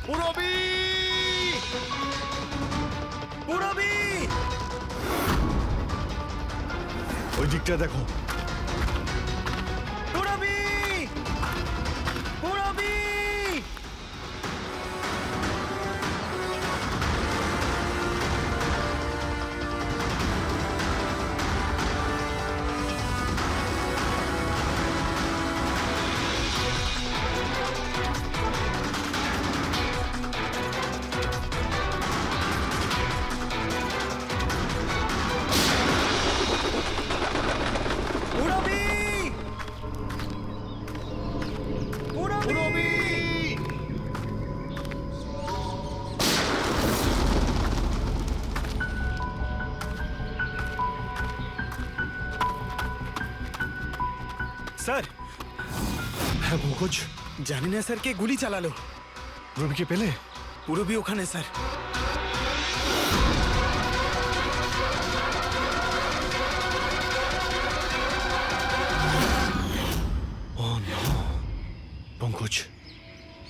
পুরবী! পুরবী! ওই দিকটা দেখো। পুরবী! পুরবী! স্যার, হ্যাঁ পঙ্কজ, জানি না স্যার কে গুলি চালালো। পুরবীকে পেলে? পুরবী ওখানে sir. Oh no! Pankaj,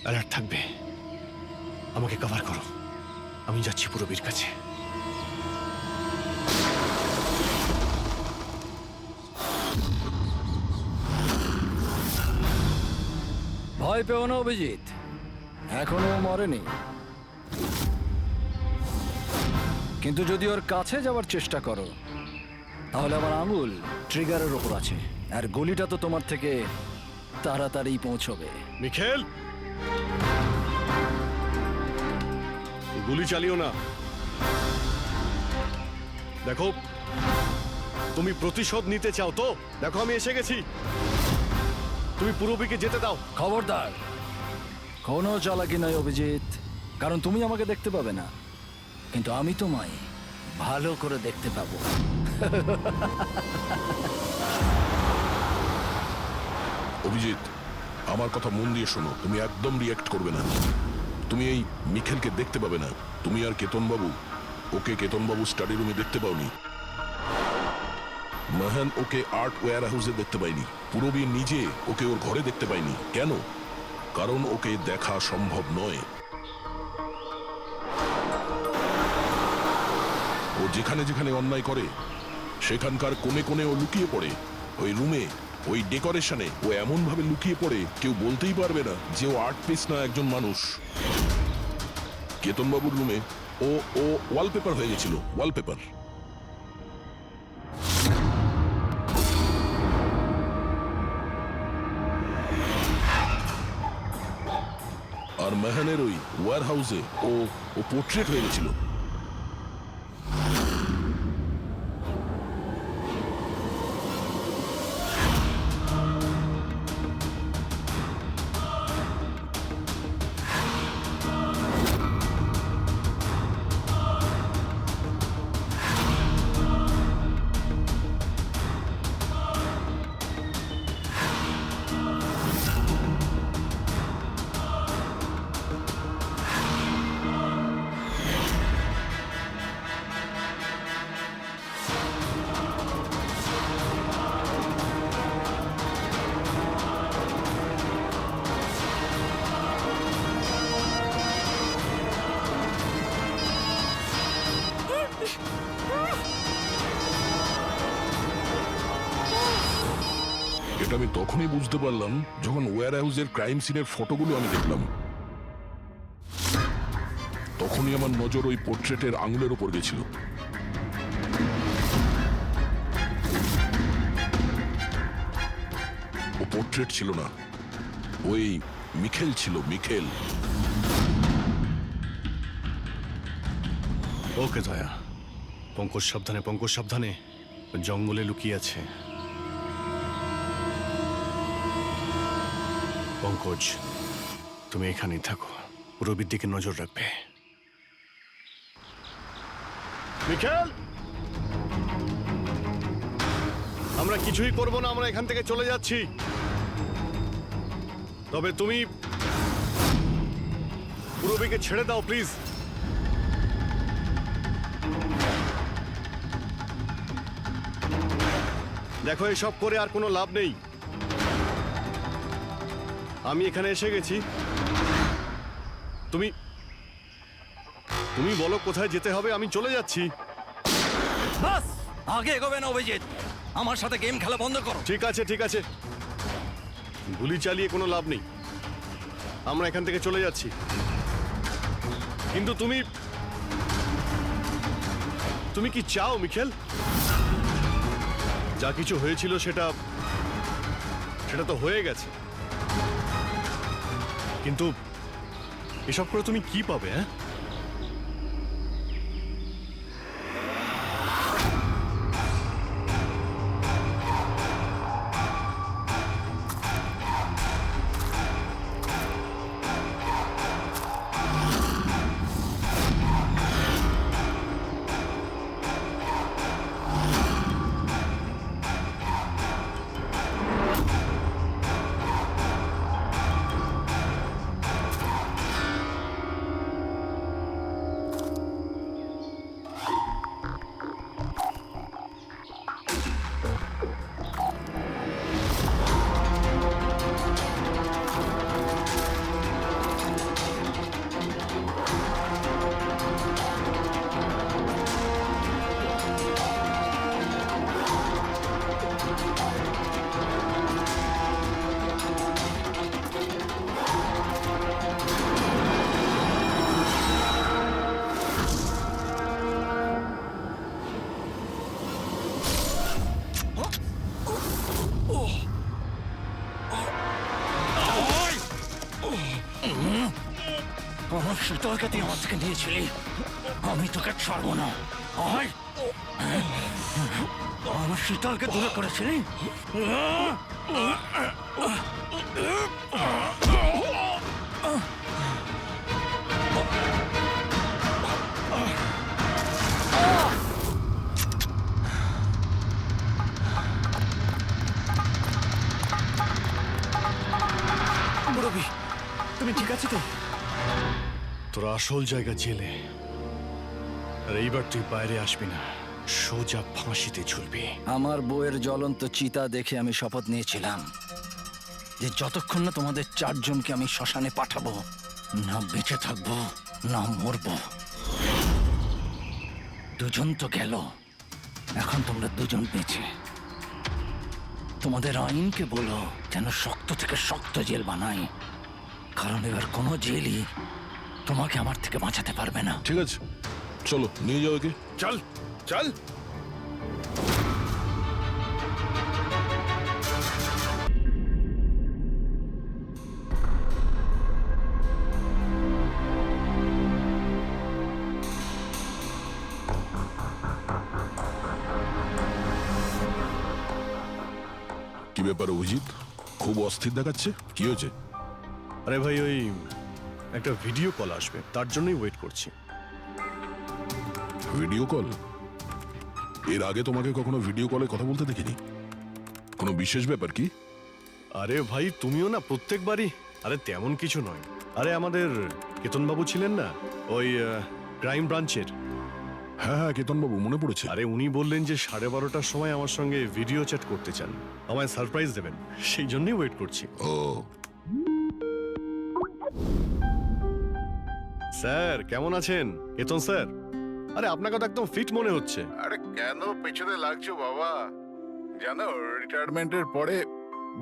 alert থাকবে। আমাকে কভার করো, আমি যাচ্ছি পুরবীর কাছে। ভয় পেও না অভিজিৎ, এখনো ও মরেনি। কিন্তু যদি ওর কাছে যাওয়ার চেষ্টা করো তাহলে আমার আঙুল ট্রিগারের ওপর আছে, আর গুলিটা তো তোমার থেকে তাড়াতাড়ি পৌঁছবে। মিখেল, গুলি চালিও না। দেখো, তুমি প্রতিশোধ নিতে চাও তো? দেখো, আমি এসে গেছি। তুমি পুরবীকে যেতে দাও। খবরদার, কোনো চালাকি নয় অভিজিৎ, কারণ তুমি আমাকে দেখতে পাবে না, কিন্তু আমি তোমায় ভালো করে দেখতে পাবো। অভিজিৎ, আমার কথা মন দিয়ে শোনো, তুমি একদম রিঅ্যাক্ট করবে না। তুমি এই মিখেলকে দেখতে পাবে না। তুমি আর কেতনবাবু, ওকে কেতনবাবু স্টাডি রুমে দেখতে পাওনি। মাহান ওকে আর্ট ওয়্যার হাউসে দেখতে পাইনি। পুরবী নিজে ওকে ওর ঘরে দেখতে পাইনি। কেন? কারণ ওকে দেখা সম্ভব নয়। ও যেখানে যেখানে অন্যায় করে সেখানকার কোণে কোণে ও লুকিয়ে পড়ে। ওই রুমে, ওই ডেকোরেশনে ও এমন ভাবে লুকিয়ে পড়ে কেউ বলতেই পারবে না যে ও আর্ট পিস না একজন মানুষ। কেতনবাবুর রুমে ও ও ওয়ালপেপার হয়ে গেছিল, ওয়ালপেপার। আর মেহানের ওই ওয়্যার হাউসে ও ও পোর্ট্রেট হয়ে গেছিল। এটা আমি তখনই বুঝতে পারলাম যখন ওয়্যার হাউসের ক্রাইম সিনের ফটোগুলো আমি দেখলাম। তখনই আমার নজর ওই পোর্ট্রেটের আঙুলের উপর গেছিল। ও পোর্ট্রেট ছিল না, ওই মিখেল ছিল, মিখেল। ওকে দয়া, পঙ্কজ সাবধানে, পঙ্কজ সাবধানে, জঙ্গলে লুকিয়ে আছে। পঙ্কজ, তুমি এখানেই থাকো, পুরবীর দিকে নজর রাখবে। মিখেল, আমরা কিছুই করবো না, আমরা এখান থেকে চলে যাচ্ছি। তবে তুমি পুরবীকে ছেড়ে দাও প্লিজ। দেখো, এসব করে আর কোনো লাভ নেই। আমি এখানে এসে গেছি, তুমি তুমি বলো কোথায় যেতে হবে, আমি চলে যাচ্ছি। বাস আগে এগোবে না অভিজিৎ, আমার সাথে গেম খেলা বন্ধ করো। ঠিক আছে ঠিক আছে, গুলি চালিয়ে কোনো লাভ নেই, আমরা এখান থেকে চলে যাচ্ছি। কিন্তু তুমি তুমি কি চাও মিখেল? যা কিছু হয়েছিল সেটা সেটা তো হয়ে গেছে, কিন্তু এসব করে তুমি কি পাবে? হ্যাঁ, আমার শীতলকে তুই আমার থেকে নিয়েছিলি, আমি তোকে ছাড়বো না। আয়, আমার শীতলকে দূরে করেছিলি। রবি, তুমি ঠিক আছো তো? তোর আসল জায়গা জেলে, আর এইবার তুই বাইরে আসবি না, সোজা ফাঁসিতে ঝুলবি। আমার বউয়ের জ্বলন্ত চিতা দেখে আমি শপথ নিয়েছিলাম যে যতক্ষণ না তোমাদের চারজনকে আমি শ্মশানে পাঠাবো, না বেঁচে থাকবো না মরবো। দুজন তো গেল, এখন তোমরা দুজন বেঁচে। তোমাদের আইনকে বলো যেন শক্ত থেকে শক্ত জেল বানাই, কারণ এবার কোনো জেলই তোমাকে আমার থেকে বাঁচাতে পারবে না। ঠিক আছে, চলো নিয়ে যাও একে। চল চল। কি ব্যাপার অভিজিৎ, খুব অস্থির দেখাচ্ছে, কি হয়েছে? আরে ভাই, ওই একটা ভিডিও কল আসবে, তার জন্যই ওয়েট করছি। Video call? এর আগে তোমাকে কখনো ভিডিও কলে কথা বলতে দেখিনি। কোনো বিশেষ ব্যাপার কি? আরে ভাই, তুমিও না প্রত্যেকবারই। আরে তেমন কিছু নয়। আরে আমাদের কেতনবাবু ছিলেন না, ওই ক্রাইম ব্রাঞ্চের। হ্যাঁ হ্যাঁ, কেতনবাবু মনে পড়েছে। আরে উনি বললেন যে 12:30টার সময় আমার সঙ্গে ভিডিও চ্যাট করতে চান, আমায় সারপ্রাইজ দেবেন, সেই জন্যই ওয়েট করছি। ও, স্যার কেমন আছেন? কেতন স্যার, আরে আপনাকে তো একদম ফিট মনে হচ্ছে। আরে কেন পেছনে লাগছো বাবা? জানো, রিটায়ারমেন্টের পরে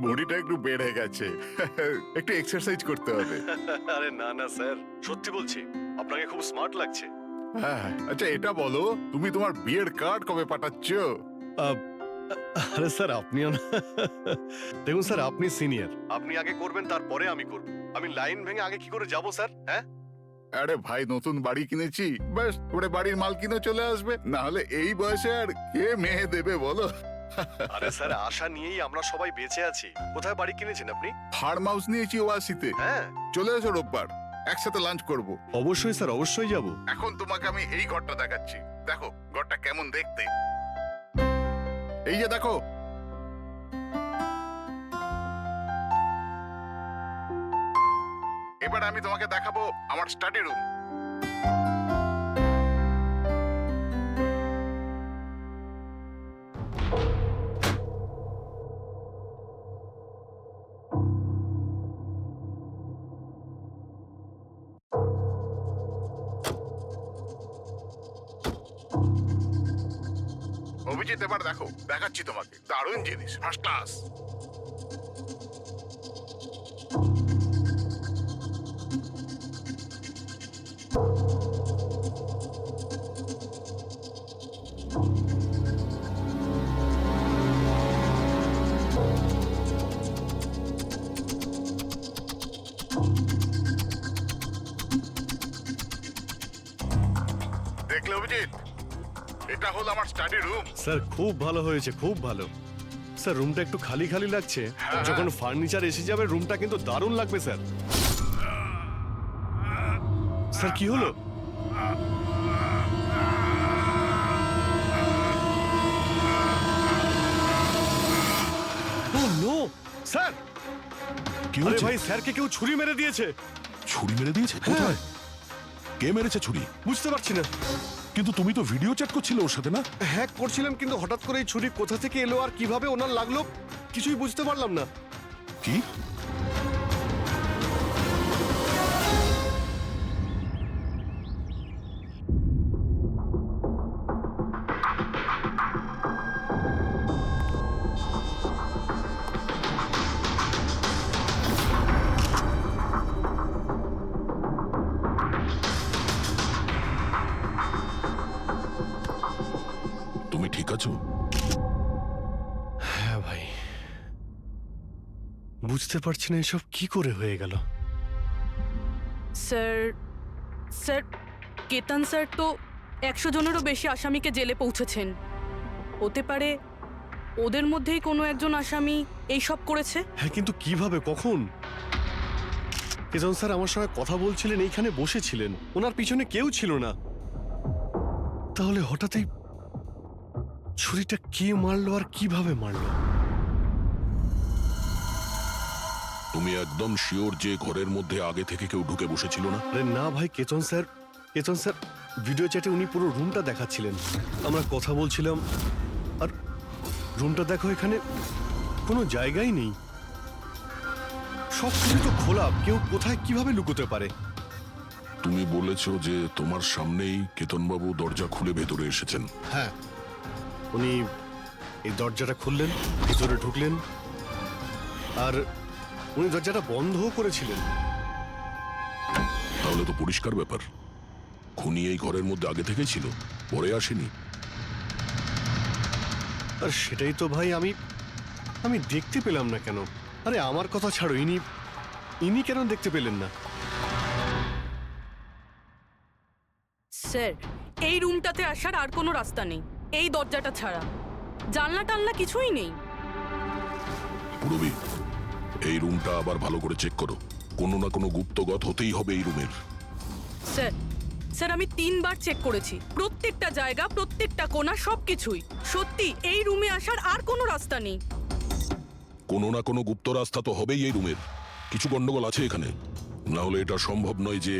বডিটা একটু বেড়ে গেছে। একটু এক্সারসাইজ করতে হবে। আরে না না স্যার, সত্যি বলছি, আপনাকে খুব স্মার্ট লাগছে। হ্যাঁ, আচ্ছা এটা বলো, তুমি তোমার বিয়ের কার্ড কবে পাঠাচ্ছ? আহ, আরে স্যার আপনিও না, দেখুন স্যার, আপনি সিনিয়র, আপনি আগে করবেন, তারপরে আমি করব। আমি লাইন ভেঙে আগে কি করে যাব স্যার? হ্যাঁ, আরে ভাই, নতুন বাড়ি কিনেছি, ব্যাস ওরে বাড়ির মালকিনও চলে আসবে, না হলে এই বয়সে আর কে মেয়ে দেবে বলো? আরে স্যার, আশা নিয়েই আমরা সবাই বেঁচে আছি। কোথায় বাড়ি কিনেছেন আপনি? ফার্ম হাউস নিয়েছি ওয়াসিতে। হ্যাঁ, চলে এসো রোববার, একসাথে লাঞ্চ করব। অবশ্যই স্যার, অবশ্যই যাব। এখন তোমাকে আমি এই ঘরটা দেখাচ্ছি, দেখো ঘরটা কেমন দেখতে। এই যে দেখো, এবার আমি তোমাকে দেখাবো আমার স্টাডি রুম। অভিজিৎ এবার দেখো, দেখাচ্ছি তোমাকে দারুণ জিনিস, ফার্স্ট ক্লাস। দেখলে অভিজিৎ, এটা হলো আমার স্টাডি রুম। স্যার খুব ভালো হয়েছে, খুব ভালো। স্যার রুমটা একটু খালি খালি লাগছে, যখন ফার্নিচার এসে যাবে রুমটা কিন্তু দারুণ লাগবে স্যার। স্যার কি হলো? ও নো স্যার, কি আরে হয়েছে? ভাই স্যারকে কেউ ছুরি মেরে দিয়েছে। ছুরি মেরে দিয়েছে? কোথায়? কে মেরেছে ছুরি? বুঝতে পারছি না। কিন্তু তুমি তো ভিডিও চ্যাট করছিলে ওর সাথে না? হ্যাক করছিলাম, কিন্তু হঠাৎ করে এই ছুরি কোথা থেকে এলো আর কিভাবে ওনার লাগলো কিছুই বুঝতে পারলাম না। কি? তুমি ঠিক আছো? হ্যাঁ ভাই, বুঝতে পারছি না এসব কি করে হয়ে গেল। স্যার স্যার কেতন স্যার তো 100 জনেরও বেশি আসামিকে জেলে পৌঁছেছেন। হতে পারে ওদের মধ্যেই কোনো একজন আসামি এইসব করেছে। হ্যাঁ কিন্তু কিভাবে, কখন? কেতন স্যার আমার সঙ্গে কথা বলছিলেন, এইখানে বসেছিলেন, ওনার পিছনে কেউ ছিল না। তাহলে হঠাৎই ছুরিটা কে মারলো আর কিভাবে মারলো? তুমি একদম শিওর যে ঘরের মধ্যে আগে থেকে কেউ ঢুকে বসেছিল না? আরে না ভাই, কেতন স্যার ভিডিও চ্যাটে উনি পুরো রুমটা দেখাচ্ছিলেন, আমরা কথা বলছিলাম। আর রুমটা দেখো, এখানে কোনো জায়গাই নেই, সব কিছু তো খোলা, কেউ কোথায় কিভাবে লুকোতে পারে? তুমি বলেছো যে তোমার সামনেই কেতনবাবু দরজা খুলে ভেতরে এসেছেন। হ্যাঁ, উনি এই দরজাটা খুললেন, ভিতরে ঢুকলেন, আর উনি দরজাটা বন্ধও করেছিলেন। তাহলে তো পরিষ্কার ব্যাপার, খুনি এই ঘরের মধ্যে আগে থেকেই ছিল, পরে আসেনি। আর সেটাই তো ভাই আমি দেখতে পেলাম না কেন? আরে আমার কথা ছাড়ো, ইনি কেন দেখতে পেলেন না? স্যার এই রুমটাতে আসার আর কোনো রাস্তা নেই, এই দরজাটা ছাড়া। জানলা টানলা কিছুই নেই। পুরবি, এই রুমটা আবার ভালো করে চেক করো, কোনো না কোনো গুপ্তগত হতেই হবে এই রুমের। স্যার স্যার আমি 3 বার চেক করেছি, প্রত্যেকটা জায়গা, প্রত্যেকটা কোণা, সবকিছুই। সত্যি এই রুমে আসার আর কোনো রাস্তা নেই। কোনো না কোনো গুপ্ত রাস্তা তো হবেই এই রুমের। কিছু গন্ডগোল আছে এখানে, না হলে এটা সম্ভব নয় যে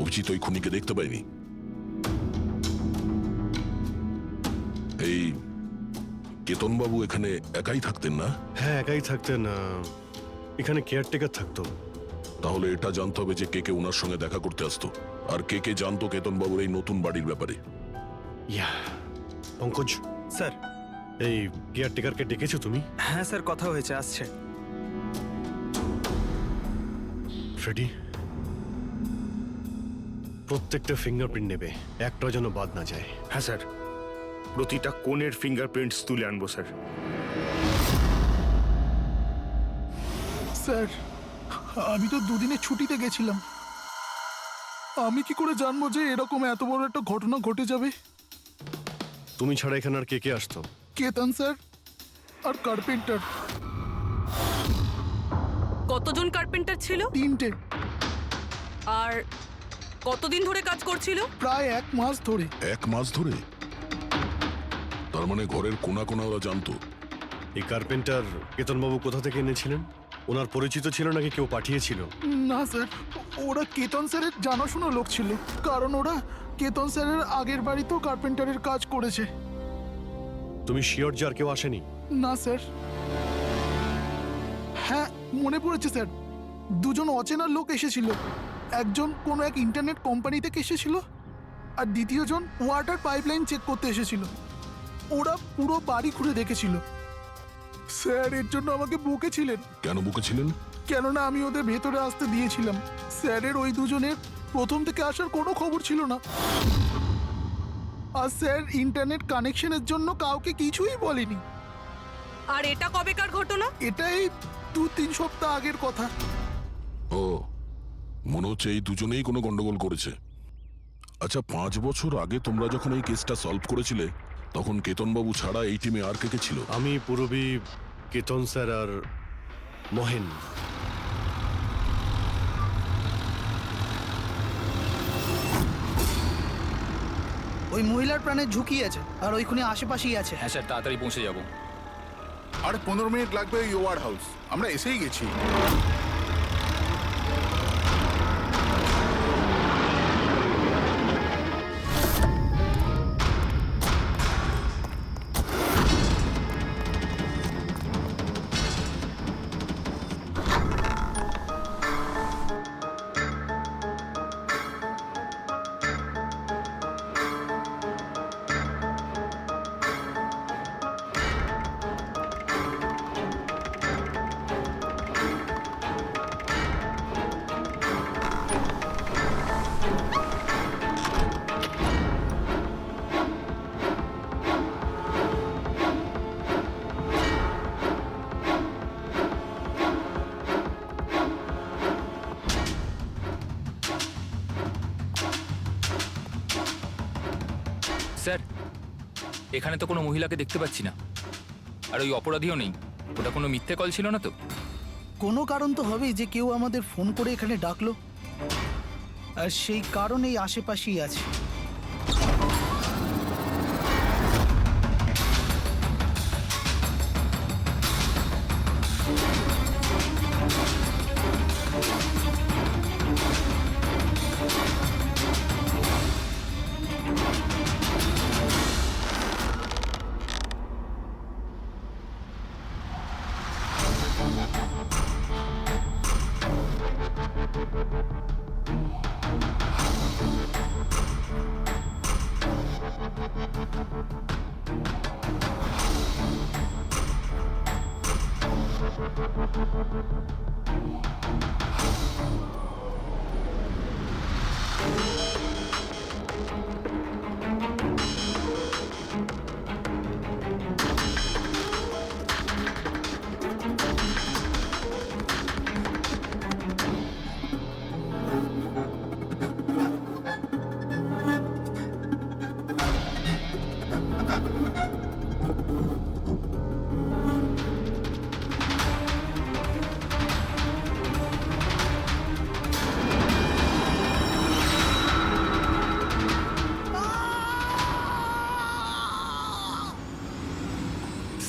অভিজিৎ ওই খুনিকে দেখতে পায়নি। এই কেতনবাবু এখানে একাই থাকতেন না? হ্যাঁ একাই থাকতেন, এখানে কেয়ারটেকার থাকতো। তাহলে এটা জানতে হবে যে কে কে ওনার সঙ্গে দেখা করতে আসতো, আর কে কে জানতো কেতনবাবুর এই নতুন বাড়ির ব্যাপারে। ইয়া পঙ্কজ স্যার। এই কেয়ারটেকারকে ডেকেছো তুমি? হ্যাঁ স্যার, কথা হয়েছে, আসছে। ফ্রেডি, প্রত্যেকটা ফিঙ্গারপ্রিন্ট নেবে, একটা যেন বাদ না যায়। হ্যাঁ স্যার, প্রতিটা কোণের ফিঙ্গারপ্রিন্টস তুলে আনবো স্যার। স্যার, আমি তো দুদিনের ছুটিতে গেছিলাম, আমি কি করে জানবো যে এরকম এত বড় একটা ঘটনা ঘটে যাবে? তুমি ছাড়া এখানে আর কে কে আসতো? কেতন স্যার আর কার্পেন্টার, কতজন কার্পেন্টার ছিল? 3টে। আর কতদিন ধরে কাজ করছিল? প্রায় 1 মাস ধরে। 1 মাস ধরে? তার মানে ঘরের কোনা কোনা ওরা জানতো। এই কার্পেন্টার কেতনবাবু কোথা থেকে এনেছিলেন? ওনার পরিচিত ছিল নাকি কেউ পাঠিয়েছিল? না স্যার, ওরা কেতন স্যারের জানাশোনা লোক ছিল, কারণ ওরা কেতন স্যারের আগের বাড়িতেও কার্পেন্টারের কাজ করেছে। তুমি শিওর যে আর কেউ আসেনি? না স্যার। হ্যাঁ মনে পড়েছে স্যার, 2 জন অচেনা লোক এসেছিল। একজন কোনো এক ইন্টারনেট কোম্পানি থেকে এসেছিল, আর দ্বিতীয়জন ওয়াটার পাইপলাইন চেক করতে এসেছিল। ওরা পুরো বাড়ি ঘুরে দেখেছিল। স্যার এর জন্য আমাকে বকেছিলেন, কেন বকেছিলেন? কেননা আমি ওদের ভেতরে আসতে দিয়েছিলাম। স্যারের ওই দুজনের প্রথম থেকে আসার কোনো খবর ছিল না। আর স্যার ইন্টারনেট কানেকশনের জন্য কাউকে কিছুই বলেনি। আর এটা কবেকার ঘটনা? এটাই 2-3 সপ্তাহ আগের কথা। ও, মনে হচ্ছে এই দুজনেই কোনো গন্ডগোল করেছে। আচ্ছা, 5 বছর আগে তোমরা যখন এই কেসটা সলভ করেছিলে তখন কেতনবাবু ছাড়া এই টিমে আর কে কে ছিল? আমি পুরবী, কেতন স্যার আর মহেন। ওই মহিলার প্রাণের ঝুঁকি আছে, আর ওইখানে আশেপাশেই আছে। হ্যাঁ স্যার, তাড়াতাড়ি পৌঁছে যাব। আর 15 মিনিট লাগবে ওই ওয়ার হাউস। আমরা এসেই গেছি। স্যার, এখানে তো কোনো মহিলাকে দেখতে পাচ্ছি না, আর ওই অপরাধীও নেই। ওটা কোনো মিথ্যে কল ছিল না তো? কোনো কারণ তো হবেই যে কেউ আমাদের ফোন করে এখানে ডাকলো, আর সেই কারণে এই আশেপাশেই আছে।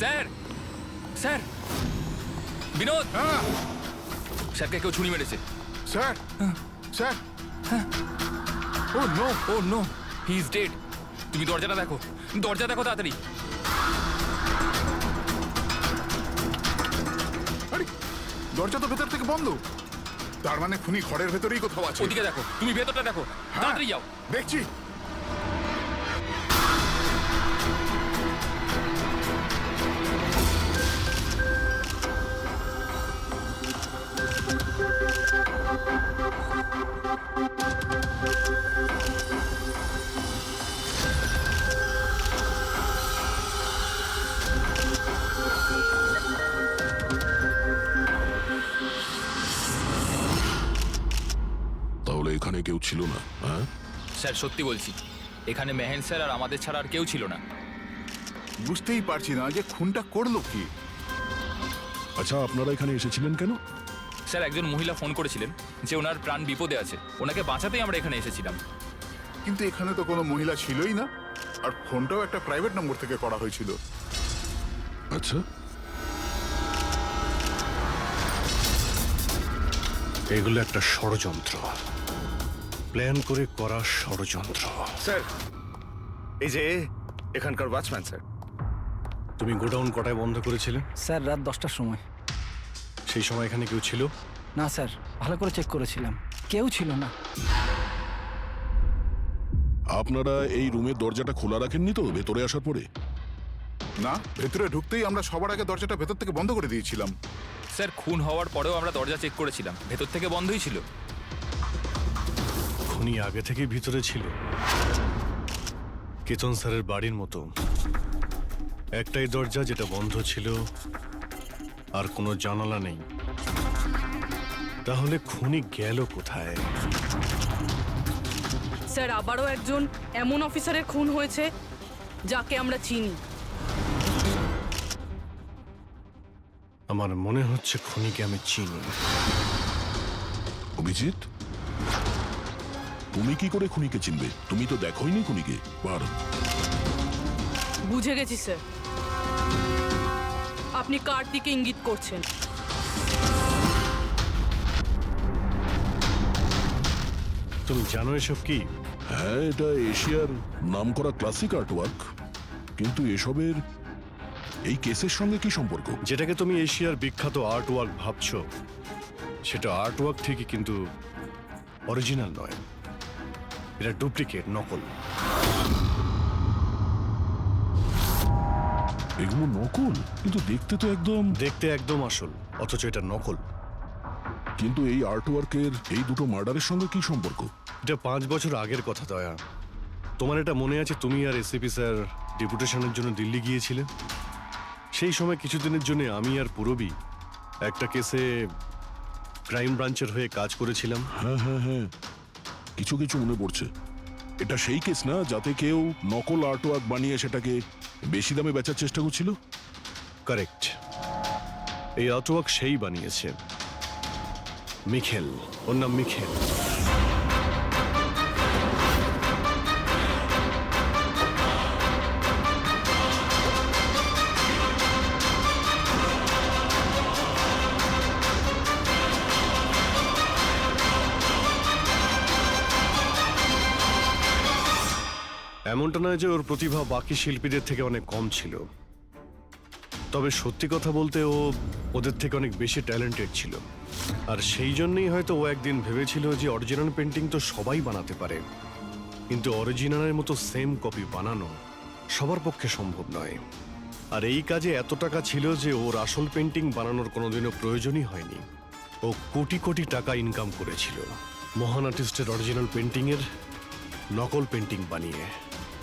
স্যার, স্যার, বিনোদ, স্যারকে কেউ ছুরি মেরেছে। Sir, sir, oh no, oh no, he is dead. তুমি দরজাটা দেখো, দরজা দেখো তাড়াতাড়ি। আরে দরজা তো ভেতর থেকে বন্ধ। তার মানে খুনি ঘরের ভেতরেই কোথাও আছে। ওদিকে দেখো, তুমি ভেতরটা দেখো, তাড়াতাড়ি যাও। দেখছি। তাহলে এখানে কেউ ছিল না? হ্যাঁ স্যার, সত্যি বলছি, এখানে মেহেন স্যার আর আমাদের ছাড়া আর কেউ ছিল না। বুঝতেই পারছি না যে খুনটা করলো কি। আচ্ছা, আপনারা এখানে এসেছিলেন কেন? স্যার, একজন মহিলা ফোন করেছিলেন যে ওনার প্রাণ বিপদে আছে, ওনাকে বাঁচাতেই আমরা এখানে এসেছিলাম। কিন্তু এখানে তো কোনো মহিলা ছিলই না, আর ফোনটাও একটা প্রাইভেট নম্বর থেকে করা হয়েছিল। আচ্ছা, এগুলো একটা ষড়যন্ত্র, প্ল্যান করে করা ষড়যন্ত্র। স্যার, এই যে এখানকার ওয়াচম্যান স্যার। তুমি গোডাউন কটায় বন্ধ করেছিলে? স্যার, রাত 10টার সময়। সেই সময় এখানে কেউ ছিল? না স্যার, ভালো করে চেক করেছিলাম, কেউ ছিল না। আপনারা এই রুমের দরজাটা খোলা রাখেননি তো ভেতরে আসার পরে? না, ভেতরে ঢুকতেই আমরা সবার আগে দরজাটা ভেতর থেকে বন্ধ করে দিয়েছিলাম। স্যার খুন হওয়ার পরেও আমরা দরজা চেক করেছিলাম, ভেতর থেকে বন্ধই ছিল। খুনি আগে থেকেই ভিতরে ছিল, কেতন স্যারের বাড়ির মতো। একটাই দরজা যেটা বন্ধ ছিল, আর কোনো জানালা নেই। তাহলে খুনি গেল কোথায়? স্যার আবারও একজন এমন অফিসারের খুন হয়েছে যাকে আমরা চিনি। আমার মনে হচ্ছে খুনিকে আমি চিনি। অভিজিৎ, তুমি কি করে খুনিকে চিনবে? তুমি তো দেখোইনি খুনিকে বার। বুঝে গেছি স্যার, আপনি কার দিকে ইঙ্গিত করছেন। তুমি জানো এসব কি? হ্যাঁ, এটা এশিয়ার নামকরা ক্লাসিক আর্টওয়ার্ক, কিন্তু এসবের এই কেসের সঙ্গে কি সম্পর্ক? যেটাকে তুমি এশিয়ার বিখ্যাত আর্ট ওয়ার্ক ভাবছো, সেটা আর্ট ওয়ার্ক ঠিকই, কিন্তু অরিজিনাল নয়। এটা ডুপ্লিকেট, নকল। এগুলো নকল, কিন্তু দেখতে তো একদম। দেখতে একদম আসল, অথচ এটা নকল। কিন্তু এই আর্টওয়ার্কের এই দুটো মার্ডারের সঙ্গে কি সম্পর্ক? এটা 5 বছর আগের কথা দয়া। তোমার এটা মনে আছে, তুমি আর এসিপি স্যার ডেপুটেশনের জন্য দিল্লি গিয়েছিলে? সেই সময় কিছুদিনের জন্য আমি আর পুরবী একটা কেসে ক্রাইম ব্রাঞ্চের হয়ে কাজ করেছিলাম। হ্যাঁ হ্যাঁ হ্যাঁ, কিছু কিছু মনে পড়ছে। এটা সেই কেস না যাতে কেউ নকল আর্টওয়ার্ক বানিয়ে সেটাকে বেশি দামে বেচার চেষ্টা করছিল? কারেক্ট। এই আর্টওয়ার্ক সেই বানিয়েছে, মিখেল। ওর নাম মিখেল। এমনটা নয় যে ওর প্রতিভা বাকি শিল্পীদের থেকে অনেক কম ছিল, তবে সত্যি কথা বলতে ও ওদের থেকে অনেক বেশি ট্যালেন্টেড ছিল। আর সেই জন্যই হয়তো ও একদিন ভেবেছিল যে অরিজিনাল পেন্টিং তো সবাই বানাতে পারে, কিন্তু অরিজিনালের মতো সেম কপি বানানো সবার পক্ষে সম্ভব নয়। আর এই কাজে এত টাকা ছিল যে ওর আসল পেন্টিং বানানোর কোনোদিনও প্রয়োজনই হয়নি। ও কোটি কোটি টাকা ইনকাম করেছিল মহান আর্টিস্টের অরিজিনাল পেন্টিংয়ের নকল পেন্টিং বানিয়ে।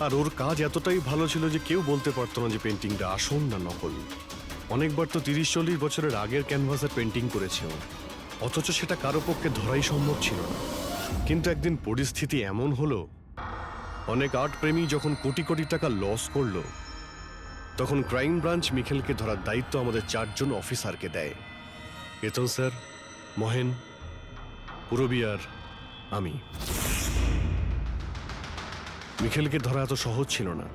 আর ওর কাজ এতটাই ভালো ছিল যে কেউ বলতে পারতো না যে পেন্টিংটা আসল না নকল। অনেকবার তো 30-40 বছরের আগের ক্যানভাসের পেন্টিং করেছে ও, অথচ সেটা কারো পক্ষে ধরাই সম্ভব ছিল না। কিন্তু একদিন পরিস্থিতি এমন হলো, অনেক আর্ট প্রেমী যখন কোটি কোটি টাকা লস করলো, তখন ক্রাইম ব্রাঞ্চ মিখেলকে ধরার দায়িত্ব আমাদের 4 জন অফিসারকে দেয়। কেতন স্যার, মহেন, পুরবী আর আমি। মিখেলকে ধরা এত সহজ ছিল না,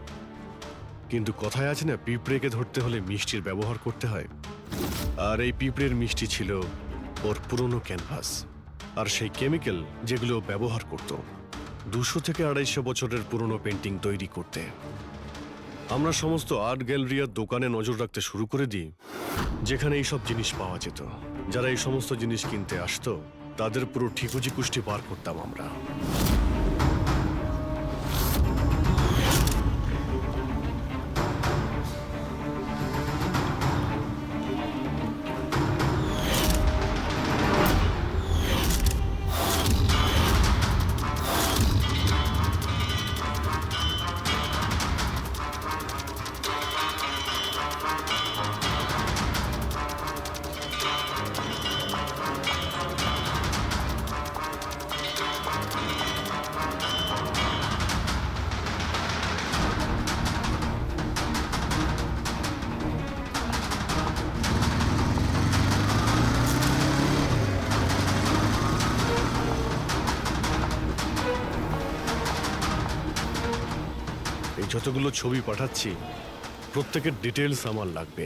কিন্তু কথায় আছে না, পিঁপড়েকে ধরতে হলে মিষ্টির ব্যবহার করতে হয়। আর এই পিঁপড়ের মিষ্টি ছিল ওর পুরনো ক্যানভাস আর সেই কেমিক্যাল যেগুলো ও ব্যবহার করত 200 থেকে 250 বছরের পুরনো পেন্টিং তৈরি করতে। আমরা সমস্ত আর্ট গ্যালারি আর দোকানে নজর রাখতে শুরু করে দিই যেখানে এইসব জিনিস পাওয়া যেত। যারা এই সমস্ত জিনিস কিনতে আসতো তাদের পুরো ঠিকুজি কুষ্টি বার করতাম আমরা। এই যতগুলো ছবি পাঠাচ্ছি প্রত্যেকের ডিটেলস আমার লাগবে।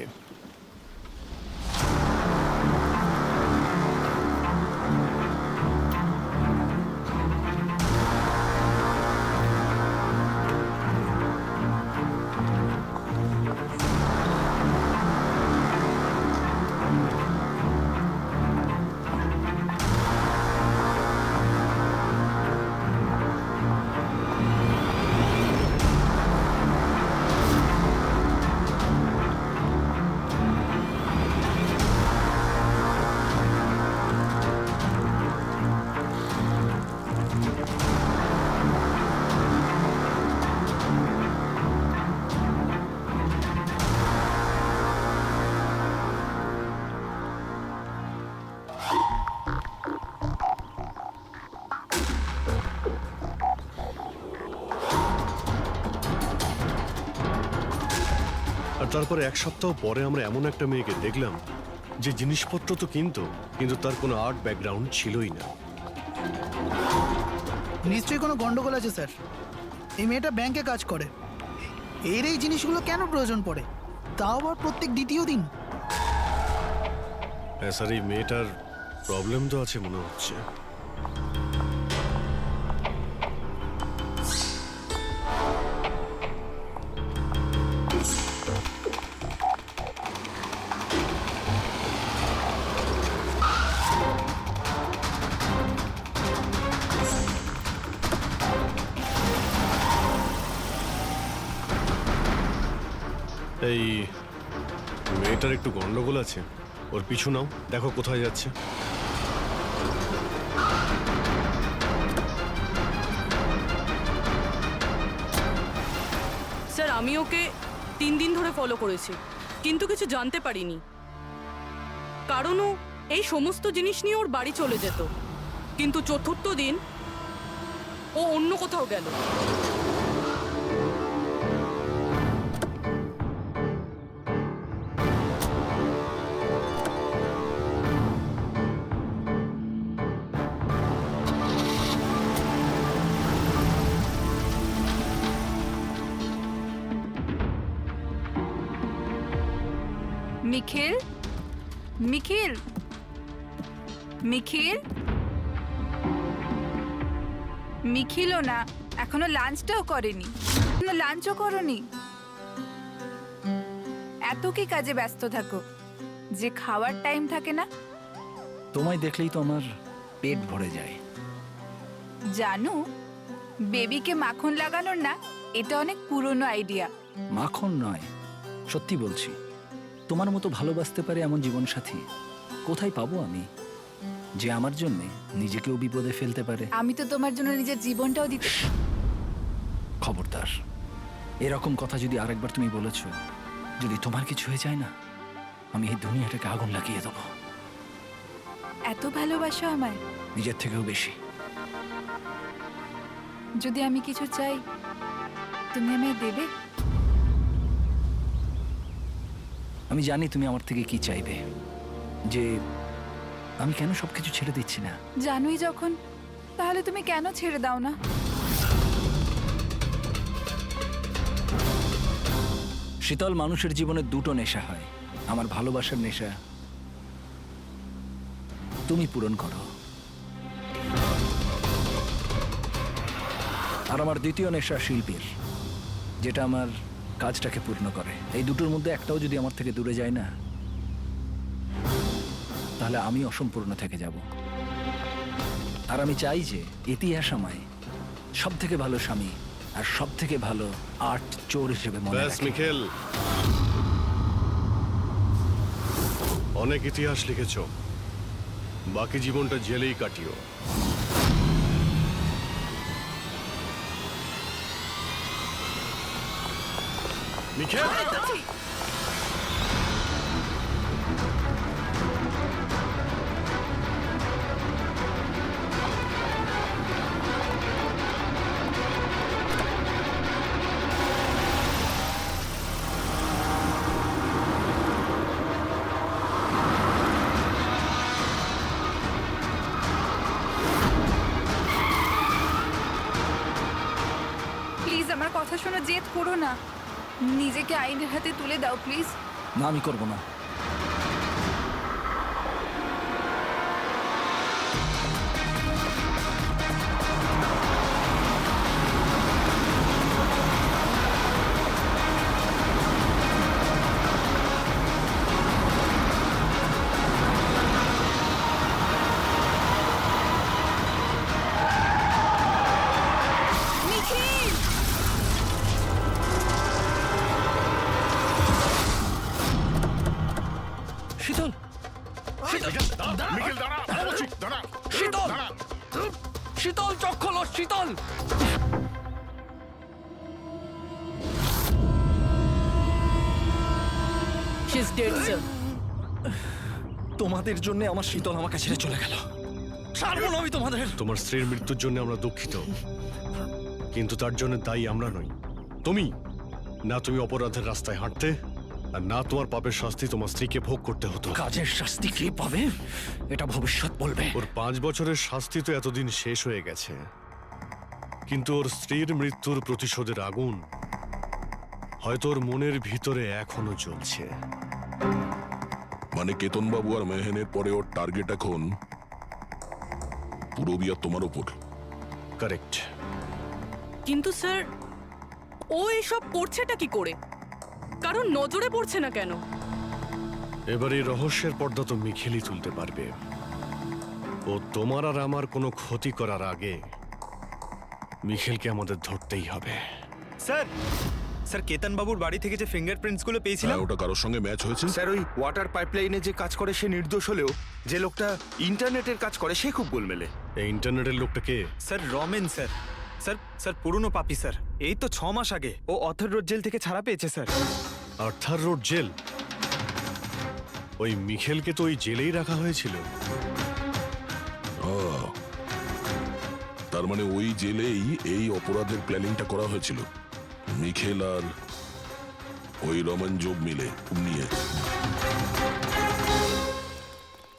তারপরে 1 সপ্তাহ পরে আমরা এমন একটা মেয়েকে দেখলাম যে জিনিসপত্র তো কিন্তু তার কোনো আর্ট ব্যাকগ্রাউন্ড ছিলই না। নিশ্চয়ই কোনো গন্ডগোল আছে স্যার। এই মেয়েটা ব্যাংকে কাজ করে, এর এই জিনিসগুলো কেন প্রয়োজন পড়ে, তাও আবার প্রত্যেক দ্বিতীয় দিন? হ্যাঁ স্যার, এই মেয়েটার প্রবলেম তো আছে মনে হচ্ছে। এই মেয়েটার একটু গন্ডগোল আছে, ওর পিছু নাও, দেখো কোথায় যাচ্ছে। স্যার আমি ওকে 3 দিন ধরে ফলো করেছি, কিন্তু কিছু জানতে পারিনি। কারণ ও এই সমস্ত জিনিস নিয়ে ওর বাড়ি চলে যেত, কিন্তু 4র্থ দিন ও অন্য কোথাও গেল। নিখিল, নিখিল, নিখিল, নিখিলও না, এখনো লাঞ্চটাও করেনি। লাঞ্চও করনি? এত কি কাজে ব্যস্ত থাকো যে খাওয়ার টাইম থাকে না? তোমায় দেখলেই তো আমার পেট ভরে যায়। জানো, বেবিকে মাখন লাগানোর না, এটা অনেক পুরনো আইডিয়া। মাখন নয়, সত্যি বলছি। তোমার মতো ভালোবাসতে পারে এমন জীবনসাথী কোথায় পাবো আমি, যে আমার জন্য নিজেকেও বিপদে ফেলতে পারে? আমি তো তোমার জন্য নিজের জীবনটাও দিতে। খবরদার, এরকম কথা যদি আরেকবার তুমি বলেছ, যদি তোমার কিছু হয়ে যায় না, আমি এই দুনিয়াটাকে আগুন লাগিয়ে দেবো। এত ভালোবাসো আমায়? নিজের থেকেও বেশি। যদি আমি কিছু চাই, তুমি আমায় দেবে? আমি জানি তুমি আমার থেকে কি চাইবে, যে আমি কেন সবকিছু ছেড়ে দিচ্ছি না। জানোই যখন, তাহলে তুমি কেন ছেড়ে দাও না? শীতল, মানুষের জীবনে দুটো নেশা হয়। আমার ভালোবাসার নেশা তুমি পূরণ করো, আর আমার দ্বিতীয় নেশা শিল্পীর, যেটা আমার কাজটাকে পূর্ণ করে। এই দুটোর মধ্যে একটাও যদি আমার থেকে দূরে যায় না, তাহলে আমি অসম্পূর্ণ থেকে যাব। আর আমি চাই যে ইতিহাস আমায় সব থেকে ভালো স্বামী আর সব থেকে ভালো আর্ট চোর হিসেবে মনে ব্যাস রাখে। মিখেল, অনেক ইতিহাস লিখেছ, বাকি জীবনটা জেলেই কাটিও। মিখেল, প্লিজ আমার কথা শোনো, জেদ করো না। নিজেকে আইনের হাতে তুলে দাও প্লিজ। না, আমি করব না। নিখিল! শীতল, মিখেল দাঁড়া, বলছি, দাঁড়া, শীতল, দাঁড়া। শীতল, চোখ খোলো, শীতল। She is dead sir. তোমাদের জন্য আমার শীতল আমাকে ছেড়ে চলে গেল। ছাড়বো না আমি তোমাদের। তোমার স্ত্রীর মৃত্যুর জন্য আমরা দুঃখিত, কিন্তু তার জন্য দায়ী আমরা নই, তুমি। না তুমি অপরাধের রাস্তায় হাঁটতে, আর না তোমার পাপের শাস্তি তোমার স্ত্রীকে ভোগ করতে হতো। কাজের শাস্তি কে পাবে এটা ভবিষ্যৎ বলবে। ওর 5 বছরের শাস্তি তো এতদিন শেষ হয়ে গেছে, কিন্তু ওর স্ত্রীর মৃত্যুর প্রতিশোধের আগুন হয়তো ওর মনের ভিতরে এখনো জ্বলছে। মানে কেতনবাবু আর মেহেনের পরে ওর টার্গেট এখন পুরবি আর তোমার ওপর। কারেক্ট। কিন্তু স্যার, ও এসব করছেটা কি করে? কারণ নজরে পড়ছে না কেন? এবার এই রহস্যের পর্দা তো মিখেলই তুলতে পারবে। ও তোমার আর আমার কোনো ক্ষতি করার আগে মিখেলকে আমাদের ধরতেই হবে। স্যার, স্যার কেতন বাবুর বাড়ি থেকে যে ফিঙ্গারপ্রিন্টস গুলো পেয়েছিলাম, হ্যাঁ, ওটা কারোর সঙ্গে ম্যাচ হয়েছে? স্যার, ওই ওয়াটার পাইপলাইনে যে কাজ করে সে নির্দোষ হলেও যে লোকটা ইন্টারনেটের কাজ করে সে খুব গোলমেলে। এই ইন্টারনেটের লোকটা কে? Sir Ramen sir. Sir sir পুরনো পাপি স্যার। এই তো 6 মাস আগে ও অথর রোড জেল থেকে ছাড়া পেয়েছে স্যার। Arthur road jail? ওই মিখেলকে তো ওই জেলেই রাখা হয়েছিল। আহ, তার মানে ওই জেলেই এই অপরাধের প্ল্যানিংটা করা হয়েছিল মিখেল আর ওই রমন জব মিলে নিয়ে।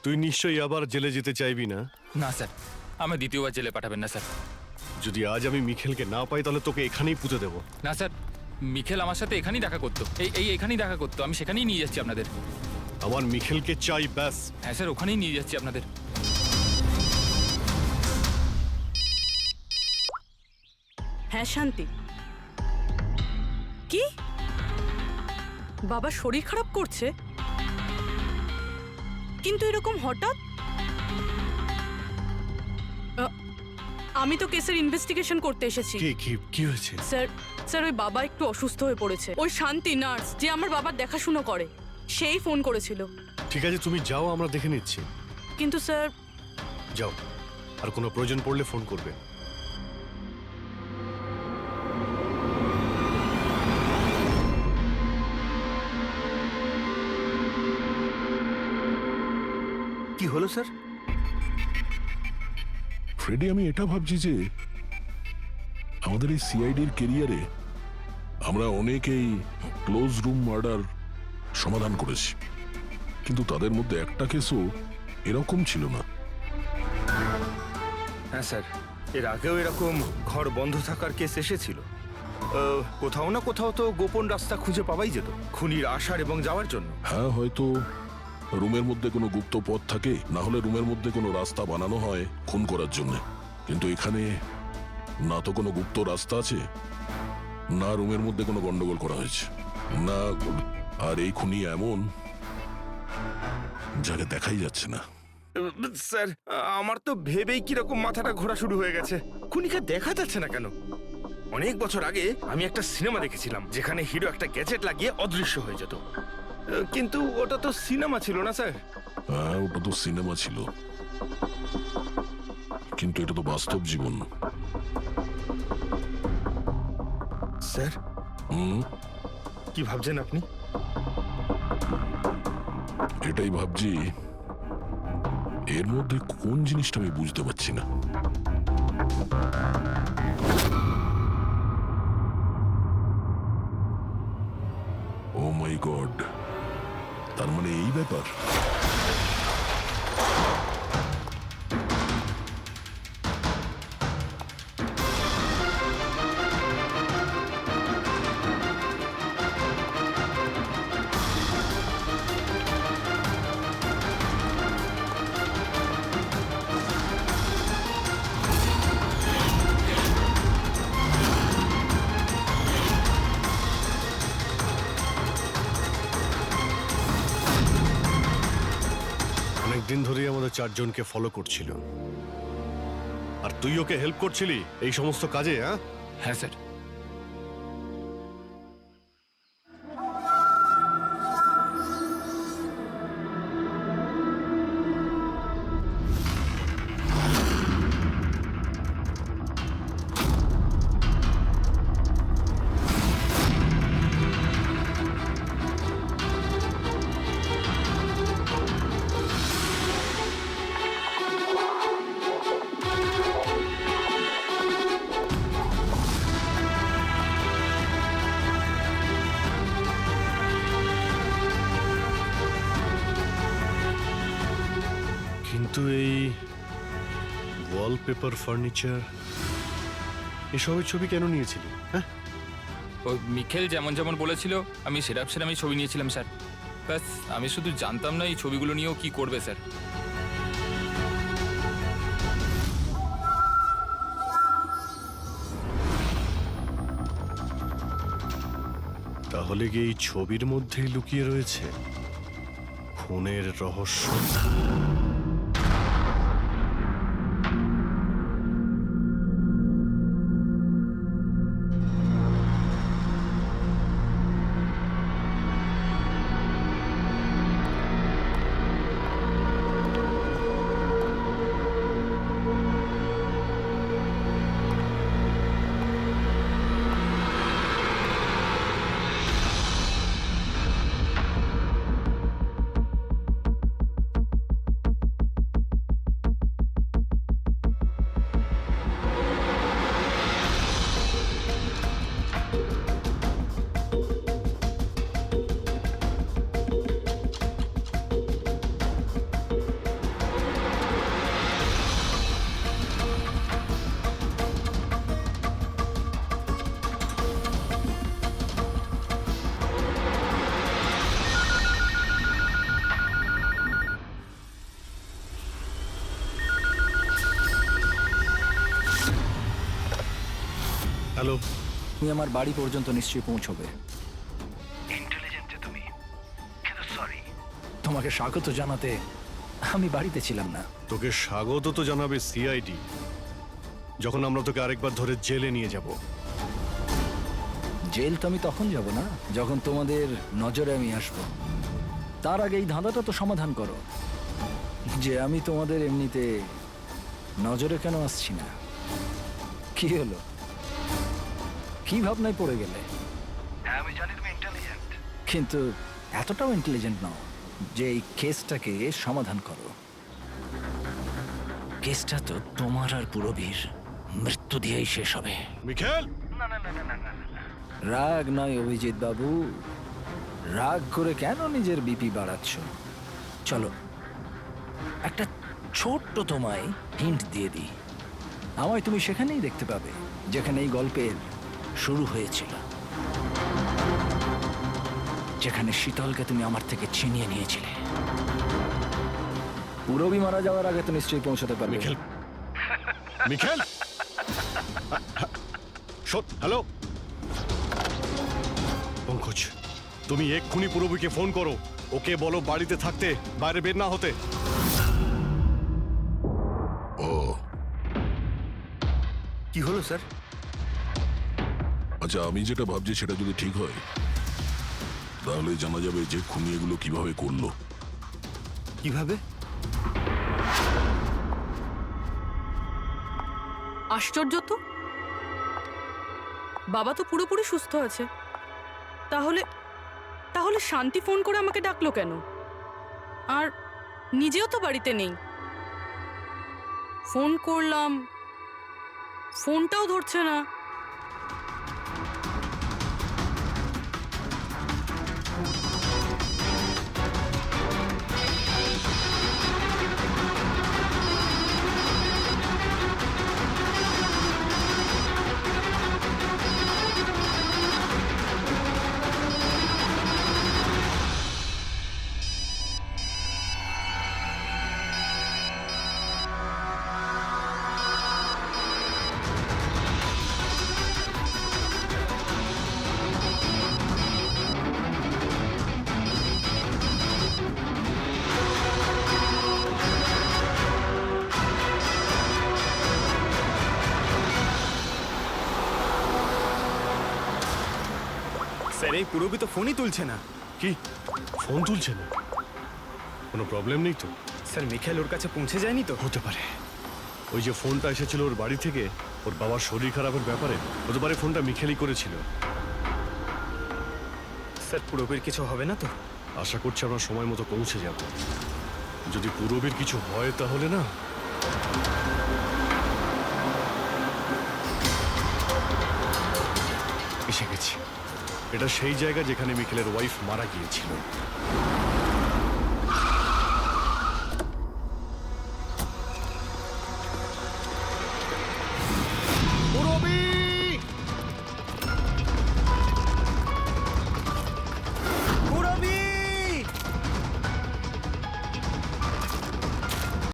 তুই নিশ্চয়ই আবার জেলে যেতে চাইবি না? না স্যার, আমার দ্বিতীয়বার জেলে পাঠাবেন না স্যার। যদি আজ আমি মিখেলকে না পাই তাহলে তোকে এখানেই পুঁতে দেবো। না স্যার, মিখেল আমার সাথে এখানেই দেখা করতো, এখানেই দেখা করতো। আমি সেখানেই নিয়ে যাচ্ছি আপনাদের। আমার মিখেলকে চাই, ব্যাস। হ্যাঁ স্যার, ওখানেই নিয়ে যাচ্ছি আপনাদের। হ্যাঁ শান্তি। কি? বাবা শরীর খারাপ করছে? কিন্তু এরকম হঠাৎ? আমি তো কেসের ইনভেস্টিগেশন করতে এসেছি। কি হয়েছে? স্যার ওই বাবা একটু অসুস্থ হয়ে পড়েছে। ওই শান্তি নার্স যে আমার বাবার দেখাশুনো করে, সেই ফোন করেছিল। ঠিক আছে, তুমি যাও, আমরা দেখে নিচ্ছি। কিন্তু স্যার, যাও, আর কোনো প্রয়োজন পড়লে ফোন করবে। কি হলো স্যার? ফ্রেডি, আমি এটা ভাবছি যে আমাদের এই সিআইডির কেরিয়ারে আমরা অনেকেই ক্লোজ রুম মার্ডার সমাধান করেছি, কিন্তু তাদের মধ্যে একটা কেসও এরকম ছিল না। হ্যাঁ স্যার, এর আগেও এরকম ঘর বন্ধ থাকার কেস এসেছিল। কোথাও না কোথাও তো গোপন রাস্তা খুঁজে পাওয়াই যেত খুনির আসার এবং যাওয়ার জন্য। হ্যাঁ, হয়তো রুমের মধ্যে কোনো গুপ্ত পথ থাকে, না হলে রুমের মধ্যে কোনো রাস্তা বানানো হয় খুন করার জন্য। কিন্তু এখানে না তো কোনো গুপ্ত রাস্তা আছে, না রুমের মধ্যে কোনো গন্ডগোল করা হয়েছে, না। আর এই খুনি এমন যাকে দেখাই যাচ্ছে না। স্যার, আমার তো ভেবেই কিরকম মাথাটা ঘোরা শুরু হয়ে গেছে। খুনিকে দেখা যাচ্ছে না কেন? অনেক বছর আগে আমি একটা সিনেমা দেখেছিলাম যেখানে হিরো একটা গ্যাজেট লাগিয়ে অদৃশ্য হয়ে যেত, কিন্তু ওটা তো সিনেমা ছিল না স্যার। হ্যাঁ, ওটা তো সিনেমা ছিল, কিন্তু এটা তো বাস্তব জীবন। স্যার, কি ভাবছেন আপনি? এটাই ভাবছি, এর মধ্যে কোন জিনিসটা আমি বুঝতে পারছি না। ও মাই গড, তার মানে এই ব্যাপার। দিন ধরেই আমাদের 4 জনকে ফলো করছিল, আর তুই ওকে হেল্প করছিলি এই সমস্ত কাজে? হ্যাঁ স্যার। কিন্তু এই ওয়ালপেপার, ফার্নিচার এসবের ছবি কেন নিয়েছিলি? হ্যাঁ, ওই মিখেল যেমন যেমন বলেছিল আমি সেরামই ছবি নিয়েছিলাম স্যার। ব্যাস, আমি শুধু জানতাম না এই ছবিগুলো নিয়েও কি করবে স্যার। তাহলে কি এই ছবির মধ্যেই লুকিয়ে রয়েছে খুনের রহস্য? হ্যালো, তুমি আমার বাড়ি পর্যন্ত নিশ্চয়ই পৌঁছবে। তোমাকে স্বাগত জানাতে আমি বাড়িতে ছিলাম না। তোকে স্বাগত তো জানাবে সিআইডি, যখন আমরা তোকে আরেকবার ধরে জেলে নিয়ে যাব। জেল তো আমি তখন যাব না যখন তোমাদের নজরে আমি আসব। তার আগে এই ধাঁধাটা তো সমাধান করো যে আমি তোমাদের এমনিতে নজরে কেন আসছি না। কি হলো, কি ভাবনায় পড়ে গেলে? আমি জানি তুমি ইন্টেলিজেন্ট, কিন্তু এতটাও ইন্টেলিজেন্ট নও যে এই কেসটাকে সমাধান করো। কেসটা তো তোমার আর পুরবীর মৃত্যু দিয়েই শেষ হবে। মিখেল, রাগ নয় অভিজিৎ বাবু, রাগ করে কেন নিজের বিপি বাড়াচ্ছ? চলো একটা ছোট্ট তোমায় হিন্ট দিয়ে দিই। আমায় তুমি সেখানেই দেখতে পাবে যেখানে এই গল্পের শুরু হয়েছিল, যেখানে শীতলকে তুমি আমার থেকে ছিনিয়ে নিয়েছিলে। পুরবী মারা যাওয়ার আগে তো নিশ্চয়ই পৌঁছাতে পারবে। মিখেল, মিখেল, হ্যালো পঙ্কজ, তুমি এক্ষুনি পুরবীকে ফোন করো। ওকে বলো বাড়িতে থাকতে, বাইরে বের না হতে। ও কি হলো স্যার? আচ্ছা, আমি যেটা ভাবছি সেটা যদি ঠিক হয় তাহলে জানা যাবে যে খুনি এগুলো কিভাবে করলো। কিভাবে? আশ্চর্য তো, বাবা তো পুরোপুরি সুস্থ আছে। তাহলে তাহলে শান্তি ফোন করে আমাকে ডাকলো কেন? আর নিজেও তো বাড়িতে নেই। ফোন করলাম, ফোনটাও ধরছে না। স্যার, এই পুরবী তো ফোনই তুলছে না। কি, ফোন তুলছে না? কোনো প্রবলেম নেই তো? স্যার, মিখেল ওর কাছে পৌঁছে যায়নি তো? হতে পারে ওই যে ফোনটা এসেছিল ওর বাড়ি থেকে, ওর বাবার শরীর খারাপের ব্যাপারে, হতে পারে ফোনটা মিখেলই করেছিল। স্যার, পুরবীর কিছু হবে না তো? আশা করছি আমরা সময় মতো পৌঁছে যাব। যদি পুরবীর কিছু হয় তাহলে না, এসে গেছি। এটা সেই জায়গা যেখানে মিখেলের ওয়াইফ মারা গিয়েছিল।